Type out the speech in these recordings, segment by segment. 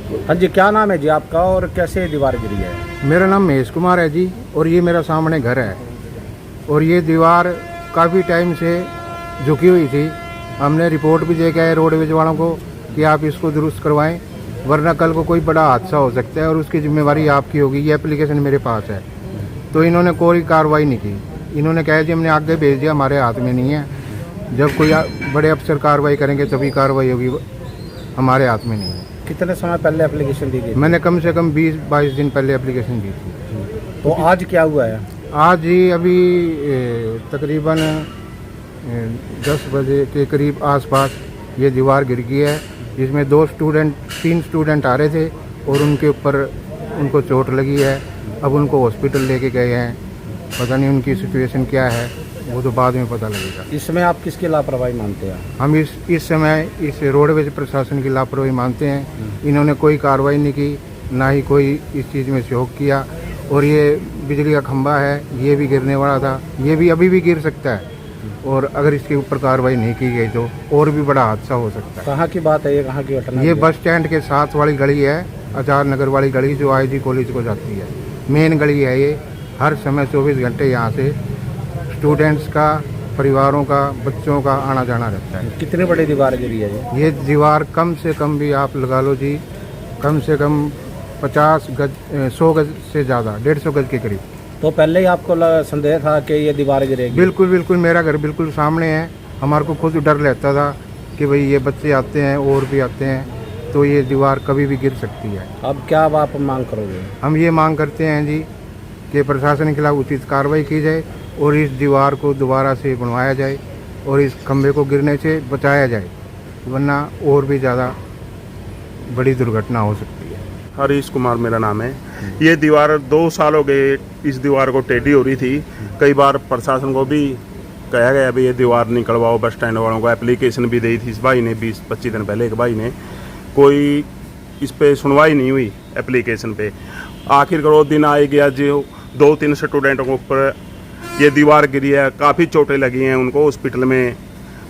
हाँ जी, क्या नाम है जी आपका और कैसे दीवार गिरी है? मेरा नाम महेश कुमार है जी, और ये मेरा सामने घर है और ये दीवार काफ़ी टाइम से झुकी हुई थी। हमने रिपोर्ट भी दे के आए रोडवेज वालों को कि आप इसको दुरुस्त करवाएं, वरना कल को कोई बड़ा हादसा हो सकता है और उसकी जिम्मेवारी आपकी होगी। ये एप्लीकेशन मेरे पास है। तो इन्होंने कोई कार्रवाई नहीं की। इन्होंने कहा जी हमने आगे भेज दिया, हमारे हाथ में नहीं है। जब कोई बड़े अफसर कार्रवाई करेंगे तभी कार्रवाई होगी, हमारे हाथ में नहीं है। कितने समय पहले एप्लीकेशन दी गई? मैंने कम से कम 20-22 दिन पहले एप्लीकेशन दी थी। तो आज क्या हुआ है? आज ही अभी तकरीबन 10 बजे के करीब आसपास ये दीवार गिर गई है, जिसमें 3 स्टूडेंट आ रहे थे और उनके ऊपर उनको चोट लगी है। अब उनको हॉस्पिटल लेके गए हैं, पता नहीं उनकी सिचुएशन क्या है, वो तो बाद में पता लगेगा। इसमें आप किसकी लापरवाही मानते हैं? हम इस समय इस रोडवेज प्रशासन की लापरवाही मानते हैं। इन्होंने कोई कार्रवाई नहीं की, ना ही कोई इस चीज़ में सहयोग किया। और ये बिजली का खंभा है, ये भी गिरने वाला था, ये भी अभी भी गिर सकता है। और अगर इसके ऊपर कार्रवाई नहीं की गई तो और भी बड़ा हादसा हो सकता है। कहाँ की बात है ये, कहाँ की घटना? ये बस स्टैंड के साथ वाली गली है, आचार नगर वाली गली जो IG कॉलेज को जाती है। मेन गली है ये। हर समय 24 घंटे यहाँ से स्टूडेंट्स का, परिवारों का, बच्चों का आना जाना रहता है। कितनी बड़ी दीवार गिरी है ये दीवार कम से कम भी आप लगा लो जी, कम से कम 50 गज 100 गज से ज़्यादा, 150 गज के करीब। तो पहले ही आपको संदेह था कि ये दीवार गिरेगी? बिल्कुल बिल्कुल, मेरा घर बिल्कुल सामने है। हमारे को खुद डर रहता था कि भाई ये बच्चे आते हैं और भी आते हैं, तो ये दीवार कभी भी गिर सकती है। अब क्या आप मांग करोगे? हम ये मांग करते हैं जी कि प्रशासन के खिलाफ उचित कार्रवाई की जाए और इस दीवार को दोबारा से बनवाया जाए और इस खंभे को गिरने से बचाया जाए, वरना और भी ज़्यादा बड़ी दुर्घटना हो सकती है। हरीश कुमार मेरा नाम है। ये दीवार 2 साल हो गए, इस दीवार को टेढ़ी हो रही थी। कई बार प्रशासन को भी कहा गया भी ये दीवार निकलवाओ, बस स्टैंड वालों को एप्लीकेशन भी दी थी इस भाई ने 20-25 दिन पहले। एक भाई ने, कोई इस पे सुनवाई नहीं हुई एप्लीकेशन पे। आखिरकार वो दिन आ गया जो 2-3 स्टूडेंटों के ऊपर ये दीवार गिरी है, काफ़ी चोटें लगी हैं, उनको हॉस्पिटल में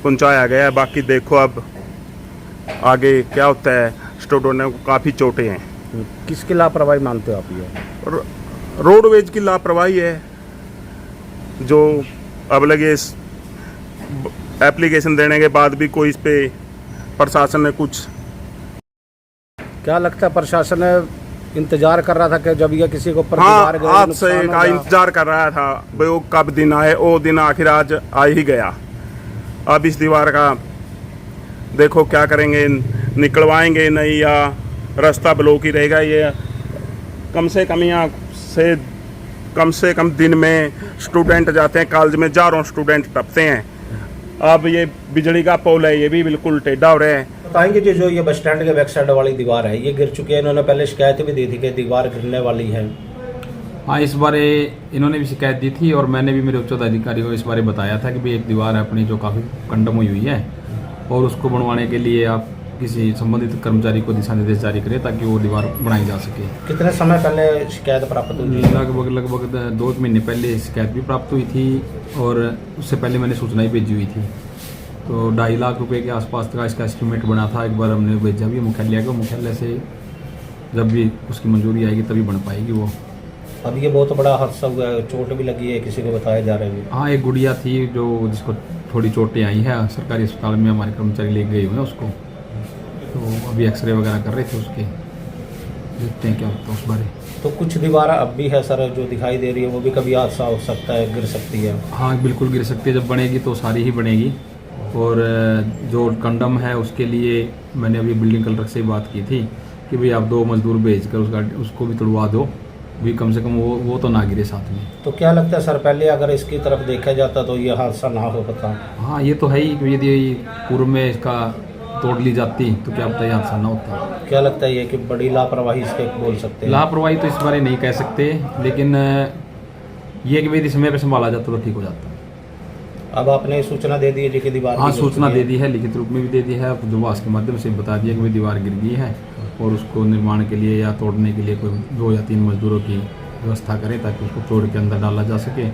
पहुंचाया गया है। बाकी देखो अब आगे क्या होता है। स्टूडेंटों को काफ़ी चोटें हैं। किसकी लापरवाही मानते हो आप ये? रोडवेज की लापरवाही है, जो अब लगे इस एप्लीकेशन देने के बाद भी कोई इस पे प्रशासन ने कुछ। क्या लगता है प्रशासन इंतजार कर रहा था कि जब ये किसी को ऊपर हाँ, दीवार गिरे, आज नुकसान से हो का जाए? इंतजार कर रहा था भाई वो कब दिन आए। वो दिन आखिर आज आ ही गया। अब इस दीवार का देखो क्या करेंगे, निकलवाएंगे नहीं या रास्ता ब्लॉक ही रहेगा। ये कम से कम दिन में स्टूडेंट जाते हैं कॉलेज में, 1000 स्टूडेंट टपते हैं। अब ये बिजली का पोल है, ये भी बिल्कुल टेढ़ा हो रहा है। बताएंगे जी, जो ये बस स्टैंड के बैक साइड वाली दीवार है ये गिर चुकी है। इन्होंने पहले शिकायत भी दी थी कि दीवार गिरने वाली है। हाँ, इस बारे इन्होंने भी शिकायत दी थी और मैंने भी मेरे उच्च अधिकारी को इस बारे बताया था कि भाई एक दीवार है अपनी जो काफ़ी कंडम हुई है और उसको बनवाने के लिए आप किसी संबंधित कर्मचारी को दिशा निर्देश जारी करें ताकि वो दीवार बनाई जा सके। कितने समय पहले शिकायत प्राप्त हुई? लगभग 2 महीने पहले शिकायत भी प्राप्त हुई थी और उससे पहले मैंने सूचना ही भेजी हुई थी। तो 2.5 लाख रुपए के आसपास का इसका एस्टिमेट बना था। एक बार हमने भेजा भी मुख्यालय को, मुख्यालय से जब भी उसकी मंजूरी आएगी तभी बन पाएगी वो। अब ये बहुत बड़ा हादसा हुआ है, चोट भी लगी है, किसी को बताया जा रहा है। हाँ, एक गुड़िया थी जो जिसको थोड़ी चोटें आई हैं, सरकारी अस्पताल में हमारे कर्मचारी ले गए हुए हैं उसको। तो अभी एक्सरे वगैरह कर रहे थे उसके, देखते हैं क्या होता है उस बारे। तो कुछ दीवार अब भी है सर जो दिखाई दे रही है, वो भी कभी हादसा हो सकता है, गिर सकती है? हाँ, बिल्कुल गिर सकती है। जब बनेगी तो सारी ही बनेगी। और जो कंडम है उसके लिए मैंने अभी बिल्डिंग कलर से ही बात की थी कि भाई आप 2 मजदूर भेज कर उसको भी तुड़वा दो, भी कम से कम वो तो ना गिरे साथ में। तो क्या लगता है सर, पहले अगर इसकी तरफ देखा जाता तो ये हादसा ना हो पाता? हाँ, ये तो है ही। यदि पूर्व में इसका तोड़ ली जाती तो क्या पता ये हादसा ना होता। क्या लगता है ये कि बड़ी लापरवाही इसके बोल सकते हैं? लापरवाही तो इस बारे नहीं कह सकते, लेकिन ये कि यदि समय पर संभाला जाता तो ठीक हो जाता। अब आपने सूचना दे दी है जी कि दीवार? हाँ, सूचना दे दी है, लिखित रूप में भी दे दी है, दूरभाष के माध्यम से बता दिया कि भाई दीवार गिर गई है और उसको निर्माण के लिए या तोड़ने के लिए कोई 2 या 3 मजदूरों की व्यवस्था करें ताकि उसको तोड़ के अंदर डाला जा सके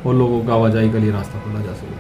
और लोगों का आवाजाही के लिए रास्ता खोला जा सके।